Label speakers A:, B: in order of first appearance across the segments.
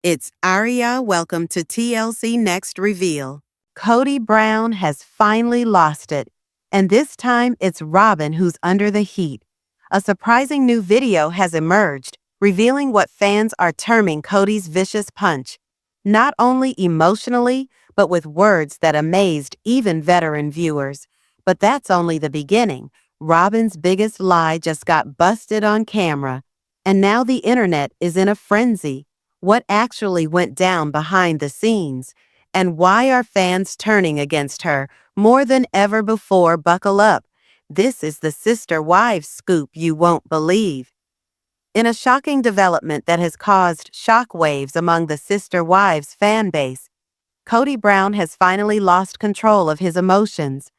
A: It's Aariaa. Welcome to TLC Next Reveal. Kody Brown has finally lost it, and this time it's Robyn who's under the heat. A surprising new video has emerged, revealing what fans are terming Kody's vicious punch. Not only emotionally, but with words that amazed even veteran viewers. But that's only the beginning. Robyn's biggest lie just got busted on camera, and now the internet is in a frenzy. What actually went down behind the scenes? And why are fans turning against her more than ever before? Buckle up. This is the sister wives scoop you won't believe. In a shocking development that has caused shockwaves among the sister wives fan base, Kody Brown has finally lost control of his emotions.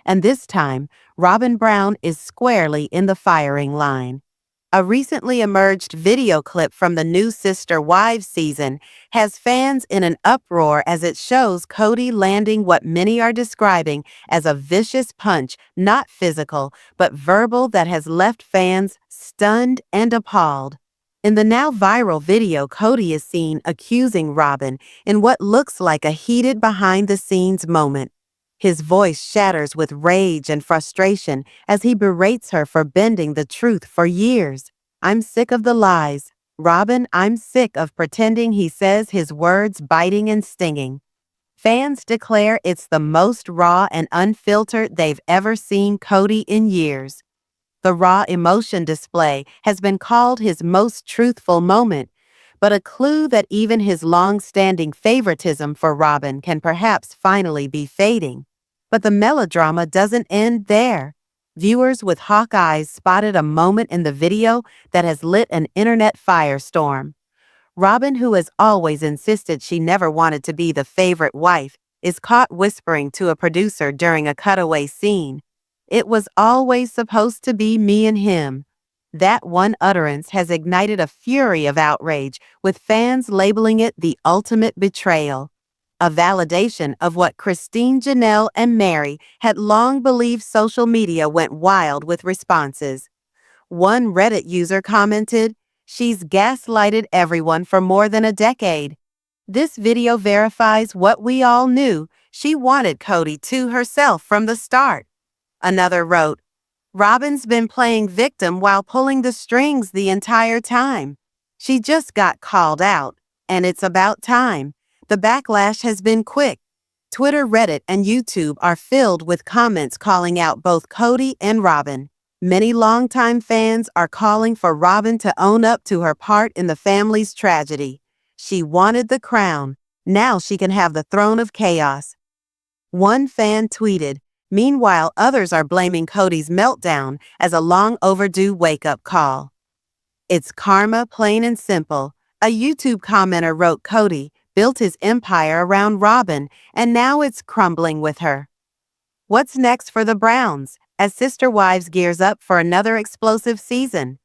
A: And this time, Robyn Brown is squarely in the firing line. A recently emerged video clip from the new Sister Wives season has fans in an uproar as it shows Kody landing what many are describing as a vicious punch, not physical, but verbal, that has left fans stunned and appalled. In the now viral video, Kody is seen accusing Robyn in what looks like a heated behind-the-scenes moment. His voice shatters with rage and frustration as he berates her for bending the truth for years. "I'm sick of the lies. Robyn, I'm sick of pretending," he says, his words biting and stinging. Fans declare it's the most raw and unfiltered they've ever seen Kody in years. The raw emotion display has been called his most truthful moment, but a clue that even his long-standing favoritism for Robyn can perhaps finally be fading. But the melodrama doesn't end there. Viewers with hawk eyes spotted a moment in the video that has lit an internet firestorm. Robyn, who has always insisted she never wanted to be the favorite wife, is caught whispering to a producer during a cutaway scene, "It was always supposed to be me and him." That one utterance has ignited a fury of outrage, with fans labeling it the ultimate betrayal. A validation of what Christine, Janelle, and Mary had long believed. Social media went wild with responses. One Reddit user commented, "She's gaslighted everyone for more than a decade. This video verifies what we all knew. She wanted Kody to herself from the start." Another wrote, "Robyn's been playing victim while pulling the strings the entire time. She just got called out, and it's about time." The backlash has been quick. Twitter, Reddit, and YouTube are filled with comments calling out both Kody and Robyn. Many longtime fans are calling for Robyn to own up to her part in the family's tragedy. She wanted the crown. Now she can have the throne of chaos. One fan tweeted, "Meanwhile, others are blaming Kody's meltdown as a long overdue wake-up call." "It's karma, plain and simple." A YouTube commenter wrote, "Kody built his empire around Robyn, and now it's crumbling with her." What's next for the Browns as Sister Wives gears up for another explosive season?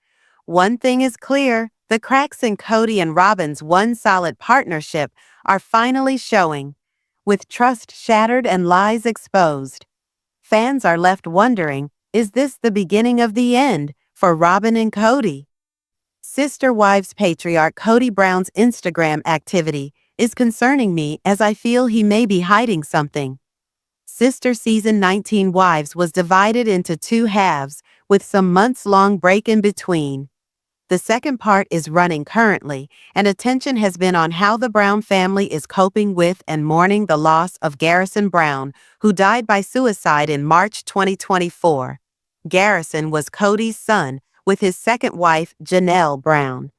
A: One thing is clear, the cracks in Kody and Robyn's one solid partnership are finally showing. With trust shattered and lies exposed, fans are left wondering, is this the beginning of the end for Robyn and Kody? Sister Wives patriarch Kody Brown's Instagram activity is concerning me, as I feel he may be hiding something. Sister Season 19 Wives was divided into two halves, with some months-long break in between. The second part is running currently, and attention has been on how the Brown family is coping with and mourning the loss of Garrison Brown, who died by suicide in March 2024. Garrison was Kody's son, with his second wife, Janelle Brown.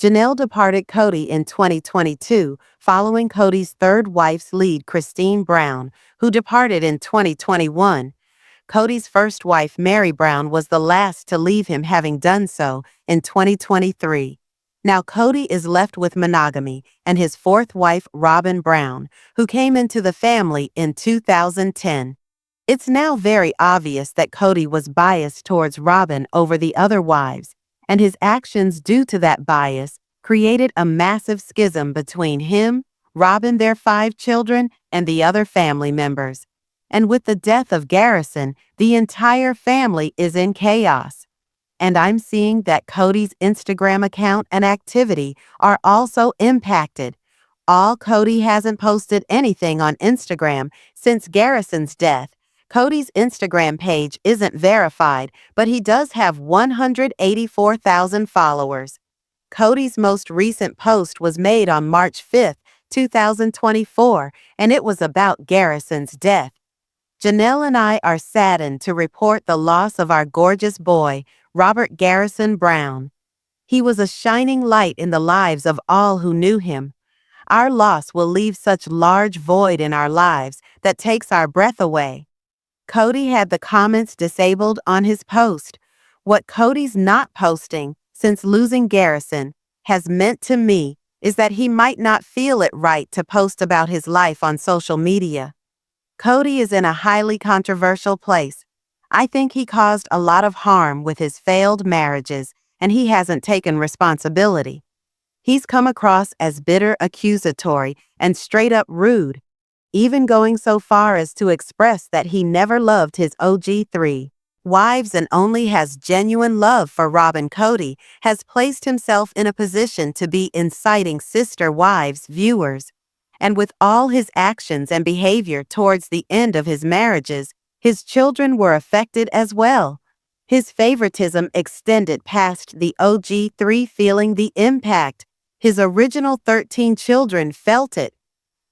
A: Janelle departed Kody in 2022, following Kody's third wife's lead, Christine Brown, who departed in 2021. Kody's first wife, Mary Brown, was the last to leave him, having done so in 2023. Now Kody is left with monogamy and his fourth wife, Robyn Brown, who came into the family in 2010. It's now very obvious that Kody was biased towards Robyn over the other wives, and his actions due to that bias created a massive schism between him, Robyn, their 5 children, and the other family members. And with the death of Garrison, the entire family is in chaos. And I'm seeing that Kody's Instagram account and activity are also impacted. all, Kody hasn't posted anything on Instagram since Garrison's death. Kody's Instagram page isn't verified, but he does have 184,000 followers. Kody's most recent post was made on March 5, 2024, and it was about Garrison's death. Janelle and I are saddened to report the loss of our gorgeous boy, Robert Garrison Brown. He was a shining light in the lives of all who knew him. Our loss will leave such large void in our lives that takes our breath away. Kody had the comments disabled on his post. What Kody's not posting since losing Garrison has meant to me is that he might not feel it right to post about his life on social media. Kody is in a highly controversial place. I think he caused a lot of harm with his failed marriages, and he hasn't taken responsibility. He's come across as bitter, accusatory, and straight up rude, even going so far as to express that he never loved his OG3 wives and only has genuine love for Robyn. Kody has placed himself in a position to be inciting sister wives' viewers. And with all his actions and behavior towards the end of his marriages, his children were affected as well. His favoritism extended past the OG3 feeling the impact. His original 13 children felt it.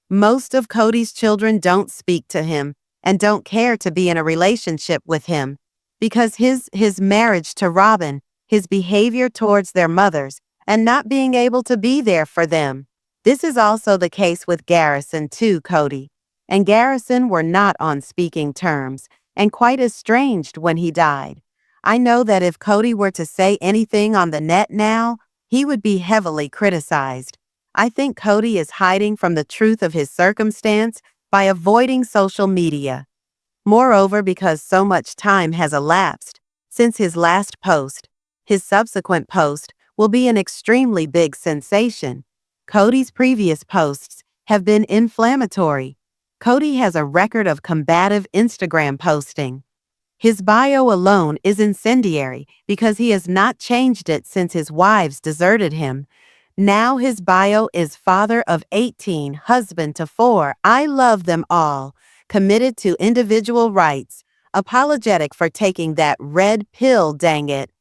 A: Most of Kody's children don't speak to him and don't care to be in a relationship with him because his marriage to Robyn, his behavior towards their mothers, and not being able to be there for them. This is also the case with Garrison too. Kody and Garrison were not on speaking terms and quite estranged when he died. I know that if Kody were to say anything on the net now, he would be heavily criticized. I think Kody is hiding from the truth of his circumstance by avoiding social media. Moreover, because so much time has elapsed since his last post, his subsequent post will be an extremely big sensation. Kody's previous posts have been inflammatory. Kody has a record of combative Instagram posting. His bio alone is incendiary because he has not changed it since his wives deserted him. Now his bio is father of 18, husband to 4, I love them all, committed to individual rights, apologetic for taking that red pill, dang it.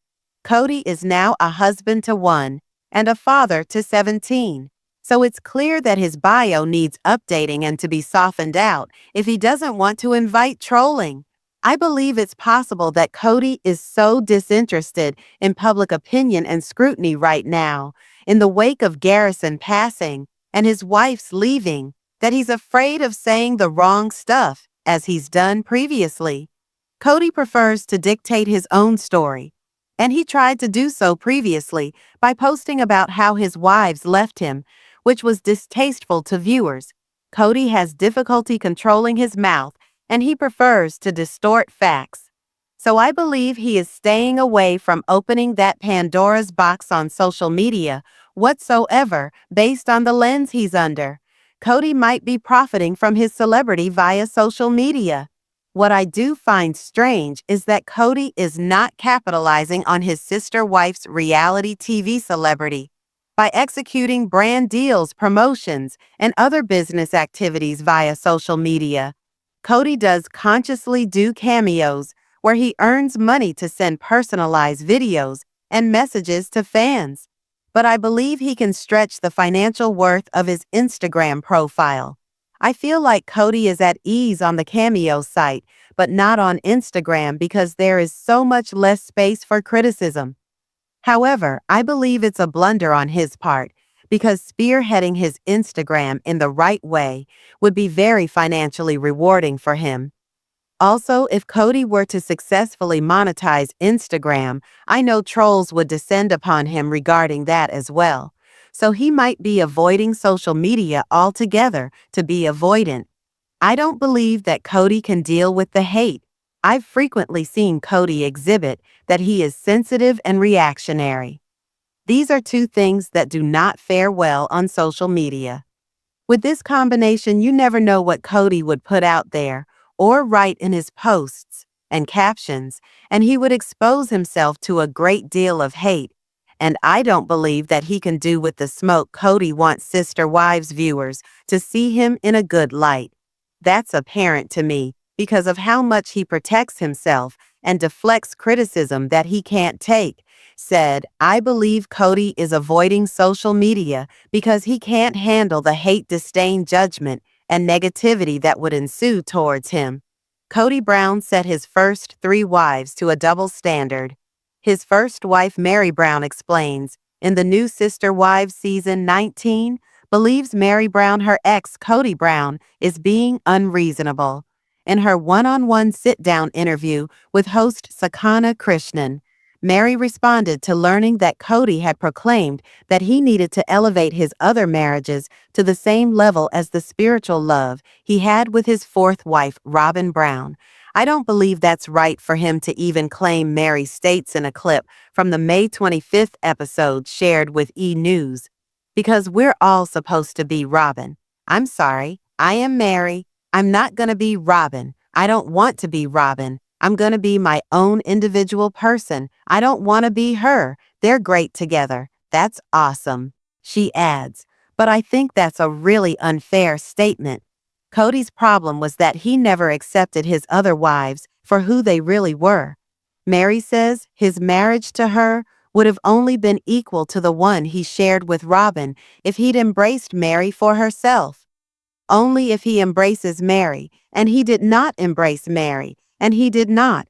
A: Kody is now a husband to 1 and a father to 17. So it's clear that his bio needs updating and to be softened out if he doesn't want to invite trolling. I believe it's possible that Kody is so disinterested in public opinion and scrutiny right now, in the wake of Garrison passing and his wife's leaving, that he's afraid of saying the wrong stuff, as he's done previously. Kody prefers to dictate his own story, and he tried to do so previously by posting about how his wives left him, which was distasteful to viewers. Kody has difficulty controlling his mouth, and he prefers to distort facts. So I believe he is staying away from opening that Pandora's box on social media whatsoever based on the lens he's under. Kody might be profiting from his celebrity via social media. What I do find strange is that Kody is not capitalizing on his sister wife's reality TV celebrity by executing brand deals, promotions, and other business activities via social media. Kody does consciously do cameos where he earns money to send personalized videos and messages to fans. But I believe he can stretch the financial worth of his Instagram profile. I feel like Kody is at ease on the Cameo site, but not on Instagram because there is so much less space for criticism. However, I believe it's a blunder on his part because spearheading his Instagram in the right way would be very financially rewarding for him. Also, if Kody were to successfully monetize Instagram, I know trolls would descend upon him regarding that as well. So he might be avoiding social media altogether to be avoidant. I don't believe that Kody can deal with the hate. I've frequently seen Kody exhibit that he is sensitive and reactionary. These are two things that do not fare well on social media. With this combination, you never know what Kody would put out there or write in his posts and captions, and he would expose himself to a great deal of hate. and I don't believe that he can do with the smoke. Kody wants Sister Wives viewers to see him in a good light. That's apparent to me because of how much he protects himself and deflects criticism that he can't take. Said, I believe Kody is avoiding social media because he can't handle the hate, disdain, judgment, and negativity that would ensue towards him. Kody Brown set his first 3 wives to a double standard. His first wife, Mary Brown, explains, in the new Sister Wives season 19, believes Mary Brown, her ex, Kody Brown, is being unreasonable. In her one-on-one sit-down interview with host Sakana Krishnan, Mary responded to learning that Kody had proclaimed that he needed to elevate his other marriages to the same level as the spiritual love he had with his 4th wife, Robyn Brown. I don't believe that's right for him to even claim, Mary states in a clip from the May 25th episode shared with E! News. Because we're all supposed to be Robyn. I'm sorry, I am Mary. I'm not gonna be Robyn. I don't want to be Robyn. I'm gonna be my own individual person. I don't want to be her. They're great together. That's awesome. She adds, but I think that's a really unfair statement. Kody's problem was that he never accepted his other wives for who they really were. Mary says his marriage to her would have only been equal to the one he shared with Robyn if he'd embraced Mary for herself. Only if he embraces Mary, and he did not embrace Mary, and he did not.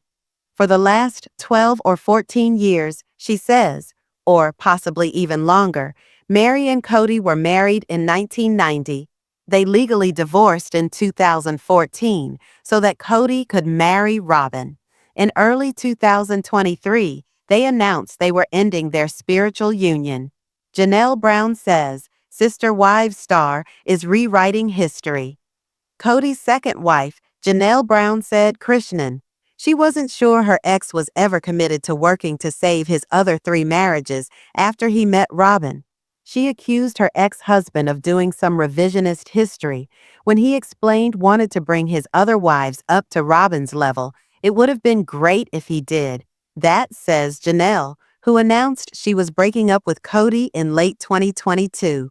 A: For the last 12 or 14 years, she says, or possibly even longer, Mary and Kody were married in 1990. They legally divorced in 2014 so that Kody could marry Robyn. In early 2023, they announced they were ending their spiritual union. Janelle Brown says, Sister Wives star is rewriting history. Kody's second wife, Janelle Brown, said Krishnan, she wasn't sure her ex was ever committed to working to save his other 3 marriages after he met Robyn. She accused her ex-husband of doing some revisionist history. When he explained wanted to bring his other wives up to Robyn's level, it would have been great if he did. That, says Janelle, who announced she was breaking up with Kody in late 2022.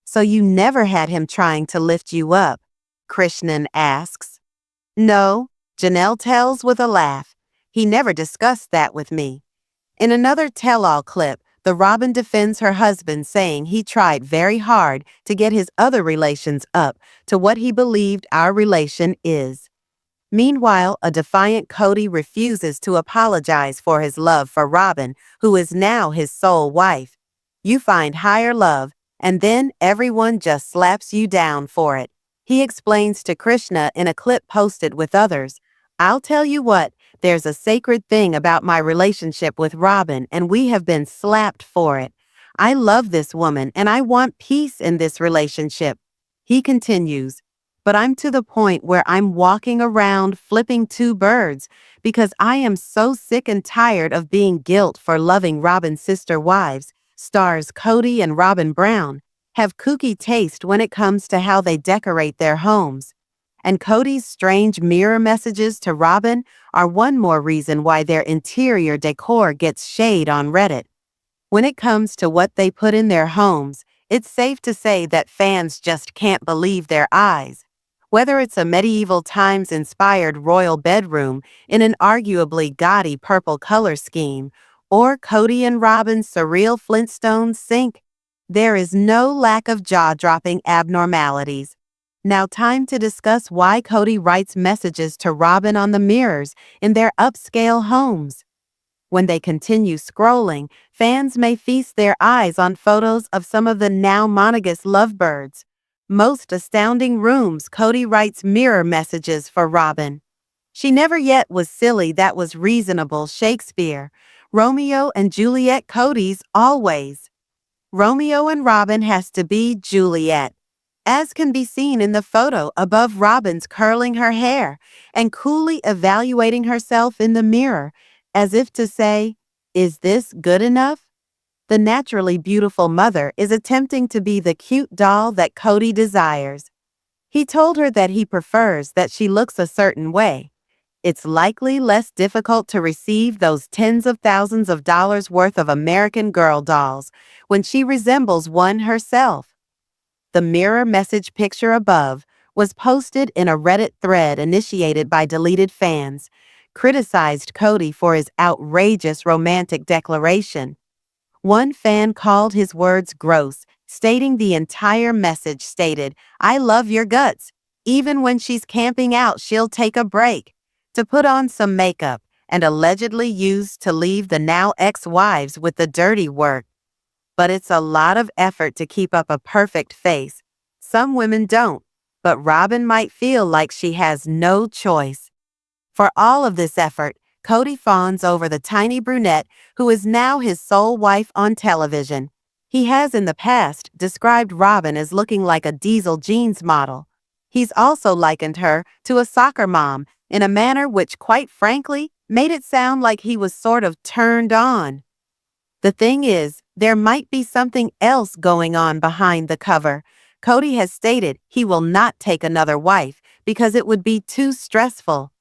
A: So you never had him trying to lift you up? Krishnan asks. No, Janelle tells with a laugh. He never discussed that with me. In another tell-all clip, the Robyn defends her husband, saying he tried very hard to get his other relations up to what he believed our relation is. Meanwhile, a defiant Kody refuses to apologize for his love for Robyn, who is now his sole wife. You find higher love, and then everyone just slaps you down for it. He explains to Krishna in a clip posted with others, I'll tell you what, there's a sacred thing about my relationship with Robyn, and we have been slapped for it. I love this woman, and I want peace in this relationship. He continues, but I'm to the point where I'm walking around flipping 2 birds because I am so sick and tired of being guilt for loving Robyn's sister wives. Stars Kody and Robyn Brown have kooky taste when it comes to how they decorate their homes. And Kody's strange mirror messages to Robyn are one more reason why their interior decor gets shade on Reddit. When it comes to what they put in their homes, it's safe to say that fans just can't believe their eyes. Whether it's a medieval times-inspired royal bedroom in an arguably gaudy purple color scheme, or Kody and Robyn's surreal Flintstones sink, there is no lack of jaw-dropping abnormalities. Now time to discuss why Kody writes messages to Robyn on the mirrors in their upscale homes. When they continue scrolling, fans may feast their eyes on photos of some of the now monogamous lovebirds. Most astounding rooms, Kody writes mirror messages for Robyn. She never yet was silly, that was reasonable Shakespeare. Romeo and Juliet, Kody's always. Romeo and Robyn has to be Juliet, as can be seen in the photo above. Robyn's curling her hair and coolly evaluating herself in the mirror, as if to say, is this good enough? The naturally beautiful mother is attempting to be the cute doll that Kody desires. He told her that he prefers that she looks a certain way. it's likely less difficult to receive those tens of thousands of dollars worth of American Girl dolls when she resembles one herself. The mirror message picture above was posted in a Reddit thread initiated by deleted fans, criticized Kody for his outrageous romantic declaration. One fan called his words gross, stating the entire message stated, "I love your guts. Even when she's camping out, she'll take a break," to put on some makeup, and allegedly used to leave the now ex-wives with the dirty work. But it's a lot of effort to keep up a perfect face. Some women don't, but Robyn might feel like she has no choice. For all of this effort, Kody fawns over the tiny brunette who is now his sole wife on television. He has in the past described Robyn as looking like a diesel jeans model. He's also likened her to a soccer mom in a manner which, quite frankly, made it sound like he was sort of turned on. The thing is, there might be something else going on behind the cover. Kody has stated he will not take another wife because it would be too stressful.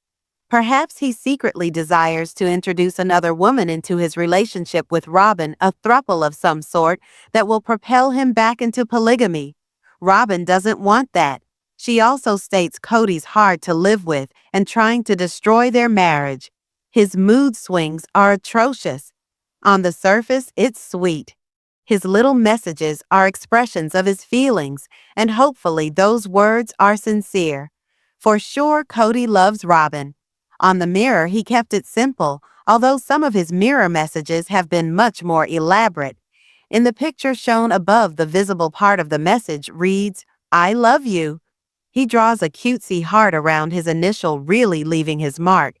A: Perhaps he secretly desires to introduce another woman into his relationship with Robyn, a throuple of some sort that will propel him back into polygamy. Robyn doesn't want that. She also states Kody's hard to live with and trying to destroy their marriage. His mood swings are atrocious. On the surface, it's sweet. His little messages are expressions of his feelings, and hopefully those words are sincere. For sure, Kody loves Robyn. On the mirror, he kept it simple, although some of his mirror messages have been much more elaborate. In the picture shown above, the visible part of the message reads, "I love you." He draws a cutesy heart around his initial, really leaving his mark.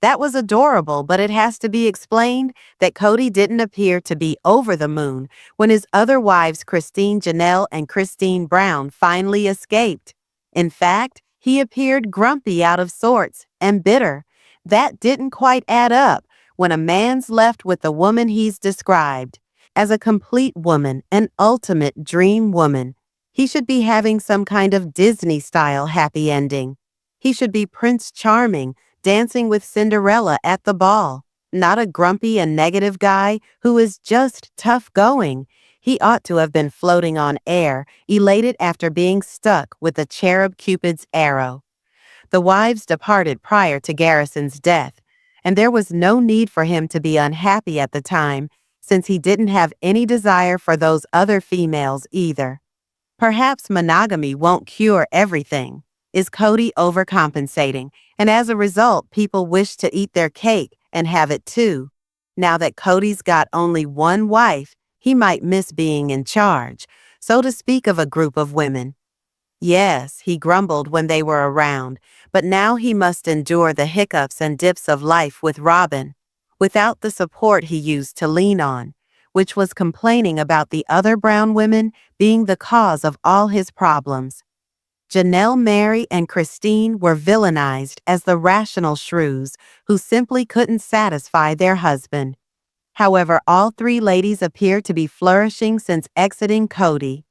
A: That was adorable, but it has to be explained that Kody didn't appear to be over the moon when his other wives, Christine Janelle and Kody Brown, finally escaped. In fact, he appeared grumpy, out of sorts, and bitter. That didn't quite add up when a man's left with the woman he's described as a complete woman, an ultimate dream woman. He should be having some kind of Disney-style happy ending. He should be Prince Charming, dancing with Cinderella at the ball, not a grumpy and negative guy who is just tough going. He ought to have been floating on air, elated after being stuck with the cherub Cupid's arrow. The wives departed prior to Garrison's death, and there was no need for him to be unhappy at the time, since he didn't have any desire for those other females either. Perhaps monogamy won't cure everything. Is Kody overcompensating, and as a result, people wish to eat their cake and have it too? Now that Kody's got only one wife, he might miss being in charge, so to speak, of a group of women. Yes, he grumbled when they were around, but now he must endure the hiccups and dips of life with Robyn, without the support he used to lean on, which was complaining about the other brown women being the cause of all his problems. Janelle, Mary, and Christine were villainized as the rational shrews who simply couldn't satisfy their husband. However, all three ladies appear to be flourishing since exiting Kody.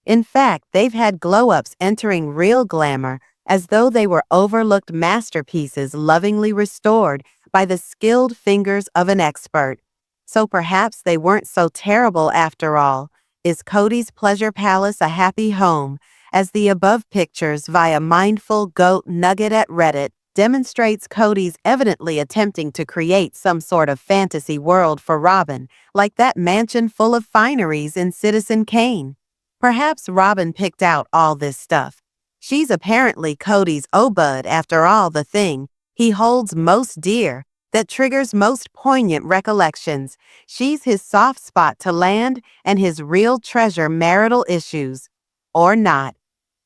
A: In fact, they've had glow-ups entering real glamour, as though they were overlooked masterpieces lovingly restored by the skilled fingers of an expert. So perhaps they weren't so terrible after all. Is Kody's pleasure palace a happy home? As the above pictures via Mindful Goat Nugget at Reddit demonstrates, Kody's evidently attempting to create some sort of fantasy world for Robyn, like that mansion full of fineries in Citizen Kane. Perhaps Robyn picked out all this stuff. She's apparently Kody's obud after all, the thing he holds most dear, that triggers most poignant recollections. She's his soft spot to land and his real treasure marital issues. Or not.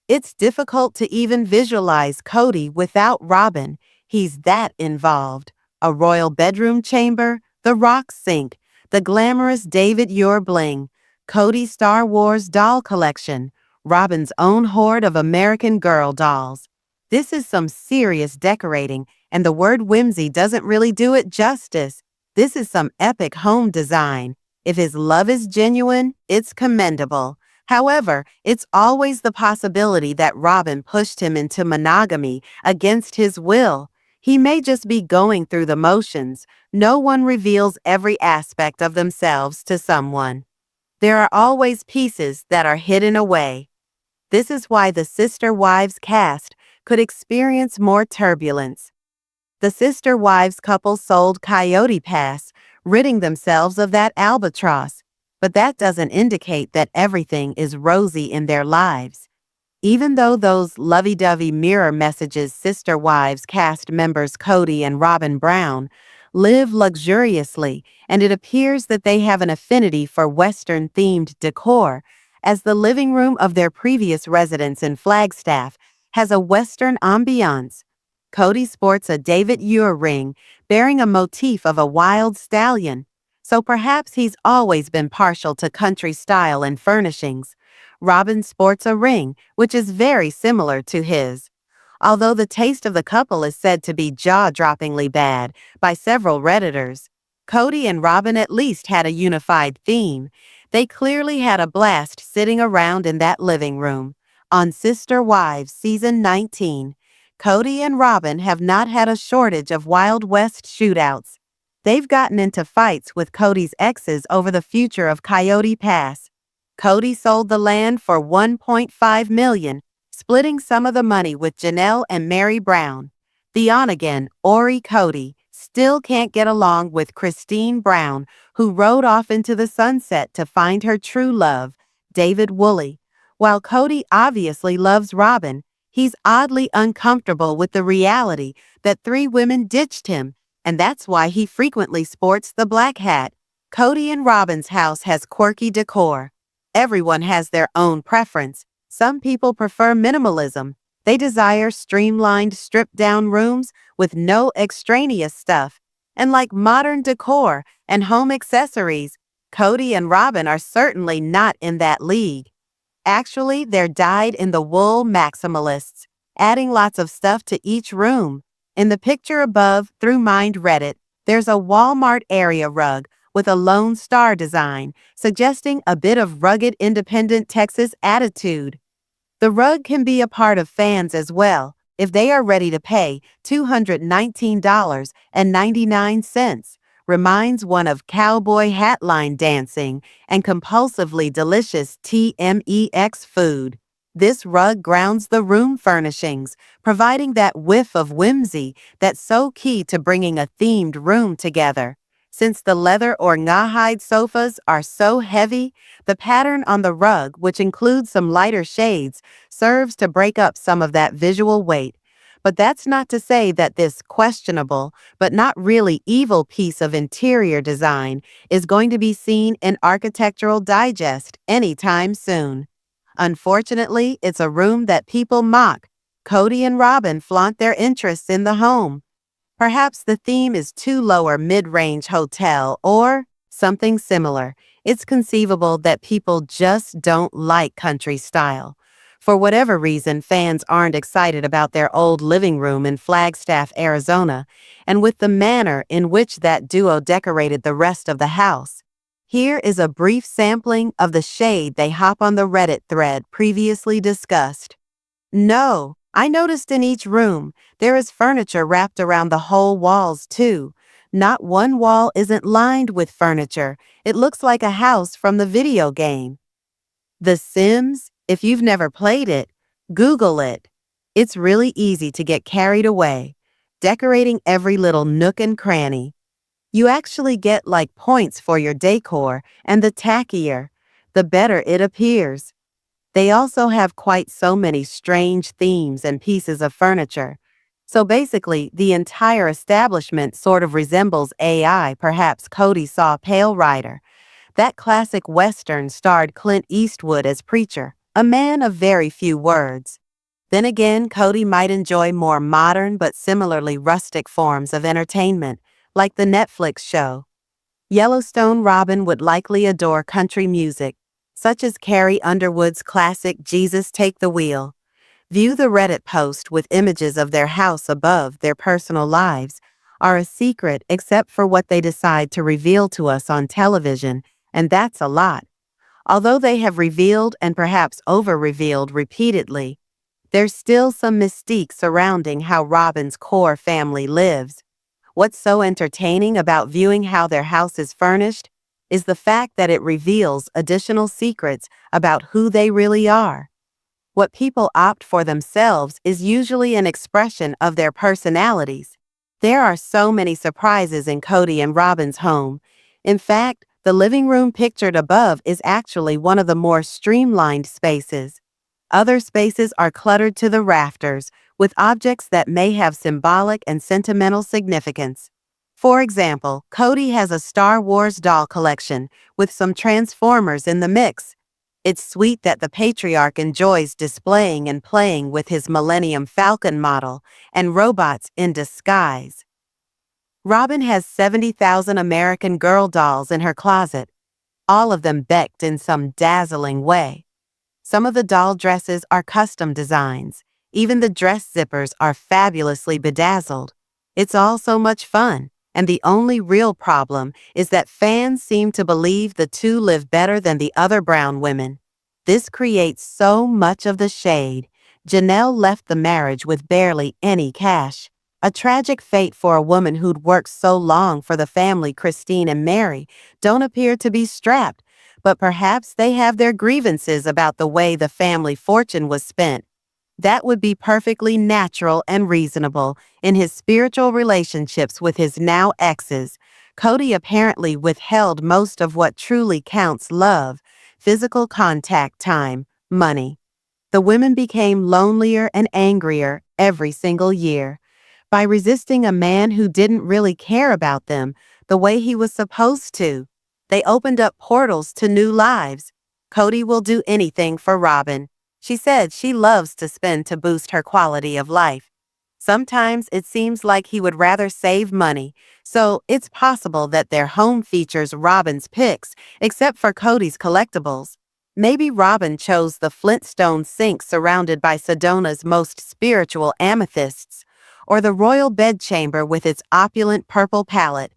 A: It's difficult to even visualize Kody without Robyn. He's that involved. A royal bedroom chamber, the rock sink, the glamorous David Ure bling, Kody's Star Wars doll collection, Robyn's own hoard of American Girl dolls. This is some serious decorating, and the word whimsy doesn't really do it justice. This is some epic home design. If his love is genuine, it's commendable. However, it's always the possibility that Robyn pushed him into monogamy against his will. He may just be going through the motions. No one reveals every aspect of themselves to someone. There are always pieces that are hidden away. This is why the Sister Wives cast could experience more turbulence. The Sister Wives couple sold Coyote Pass, ridding themselves of that albatross, but that doesn't indicate that everything is rosy in their lives. Even though those lovey-dovey mirror messages Sister Wives cast members Kody and Robyn Brown live luxuriously, and it appears that they have an affinity for Western-themed decor, as the living room of their previous residence in Flagstaff has a Western ambiance. Kody sports a David Ure ring bearing a motif of a wild stallion, so perhaps he's always been partial to country style and furnishings. Robyn sports a ring, which is very similar to his. Although the taste of the couple is said to be jaw-droppingly bad by several Redditors, Kody and Robyn at least had a unified theme. They clearly had a blast sitting around in that living room. On Sister Wives Season 19, Kody and Robyn have not had a shortage of Wild West shootouts. They've gotten into fights with Kody's exes over the future of Coyote Pass. Kody sold the land for $1.5 million, splitting some of the money with Janelle and Mary Brown. The on-again Aariaa Kody still can't get along with Christine Brown, who rode off into the sunset to find her true love, David Woolley. While Kody obviously loves Robyn, he's oddly uncomfortable with the reality that 3 women ditched him, and that's why he frequently sports the black hat. Kody and Robyn's house has quirky decor. Everyone has their own preference. Some people prefer minimalism. They desire streamlined, stripped-down rooms with no extraneous stuff. And like modern decor and home accessories, Kody and Robyn are certainly not in that league. Actually, they're dyed-in-the-wool maximalists, adding lots of stuff to each room. In the picture above, through Mind Reddit, there's a Walmart Aariaa rug with a Lone Star design, suggesting a bit of rugged independent Texas attitude. The rug can be a part of fans as well, if they are ready to pay $219.99. Reminds one of cowboy hatline dancing and compulsively delicious TMEX food. This rug grounds the room furnishings, providing that whiff of whimsy that's so key to bringing a themed room together. Since the leather or rawhide sofas are so heavy, the pattern on the rug, which includes some lighter shades, serves to break up some of that visual weight. But that's not to say that this questionable, but not really evil piece of interior design is going to be seen in Architectural Digest anytime soon. Unfortunately, it's a room that people mock. Kody and Robyn flaunt their interests in the home. Perhaps the theme is too lower mid-range hotel or something similar. It's conceivable that people just don't like country style. For whatever reason, fans aren't excited about their old living room in Flagstaff, Arizona, and with the manner in which that duo decorated the rest of the house. Here is a brief sampling of the shade they hop on the Reddit thread previously discussed. No, I noticed in each room, there is furniture wrapped around the whole walls too. Not one wall isn't lined with furniture. It looks like a house from the video game. The Sims? If you've never played it, Google it. It's really easy to get carried away, decorating every little nook and cranny. You actually get like points for your decor, and the tackier, the better it appears. They also have quite so many strange themes and pieces of furniture. So basically, the entire establishment sort of resembles AI. Perhaps Kody saw Pale Rider. That classic Western starred Clint Eastwood as preacher, a man of very few words. Then again, Kody might enjoy more modern but similarly rustic forms of entertainment, like the Netflix show. Yellowstone Robyn would likely adore country music, such as Carrie Underwood's classic Jesus Take the Wheel. View the Reddit post with images of their house above. Their personal lives are a secret except for what they decide to reveal to us on television, and that's a lot. Although they have revealed and perhaps over-revealed repeatedly, there's still some mystique surrounding how Robyn's core family lives. What's so entertaining about viewing how their house is furnished is the fact that it reveals additional secrets about who they really are. What people opt for themselves is usually an expression of their personalities. There are so many surprises in Kody and Robyn's home. In fact, the living room pictured above is actually one of the more streamlined spaces. Other spaces are cluttered to the rafters with objects that may have symbolic and sentimental significance. For example, Kody has a Star Wars doll collection with some Transformers in the mix. It's sweet that the patriarch enjoys displaying and playing with his Millennium Falcon model and robots in disguise. Robyn has 70,000 American Girl dolls in her closet, all of them decked in some dazzling way. Some of the doll dresses are custom designs. Even the dress zippers are fabulously bedazzled. It's all so much fun, and the only real problem is that fans seem to believe the two live better than the other Brown women. This creates so much of the shade. Janelle left the marriage with barely any cash. A tragic fate for a woman who'd worked so long for the family. Christine and Mary don't appear to be strapped, but perhaps they have their grievances about the way the family fortune was spent. That would be perfectly natural and reasonable in his spiritual relationships with his now exes. Kody apparently withheld most of what truly counts: love, physical contact, time, money. The women became lonelier and angrier every single year. By resisting a man who didn't really care about them the way he was supposed to, they opened up portals to new lives. Kody will do anything for Robyn. She said she loves to spend to boost her quality of life. Sometimes it seems like he would rather save money, so it's possible that their home features Robyn's picks, except for Kody's collectibles. Maybe Robyn chose the Flintstone sink surrounded by Sedona's most spiritual amethysts, or the royal bedchamber with its opulent purple palette.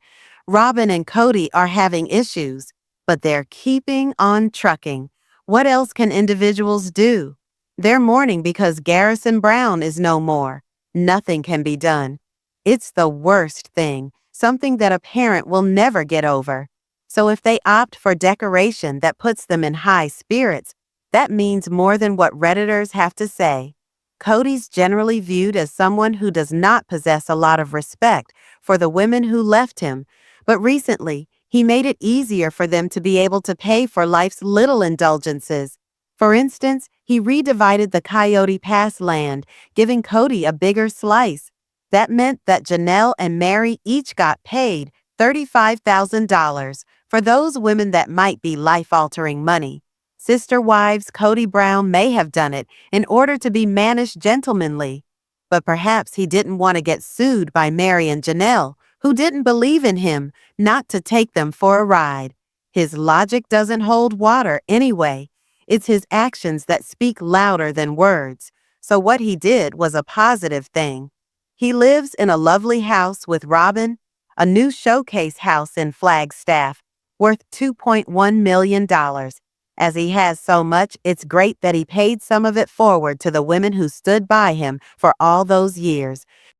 A: Robyn and Kody are having issues, but they're keeping on trucking. What else can individuals do? They're mourning because Garrison Brown is no more. Nothing can be done. It's the worst thing, something that a parent will never get over. So if they opt for decoration that puts them in high spirits, that means more than what Redditors have to say. Kody's generally viewed as someone who does not possess a lot of respect for the women who left him, but recently, he made it easier for them to be able to pay for life's little indulgences. For instance, he redivided the Coyote Pass land, giving Kody a bigger slice. That meant that Janelle and Mary each got paid $35,000 for those women that might be life-altering money. Sister wives Kody Brown may have done it in order to be mannish gentlemanly, but perhaps he didn't want to get sued by Mary and Janelle, who didn't believe in him, not to take them for a ride. His logic doesn't hold water anyway. It's his actions that speak louder than words. So what he did was a positive thing. He lives in a lovely house with Robyn, a new showcase house in Flagstaff, worth $2.1 million. As he has so much, it's great that he paid some of it forward to the women who stood by him for all those years.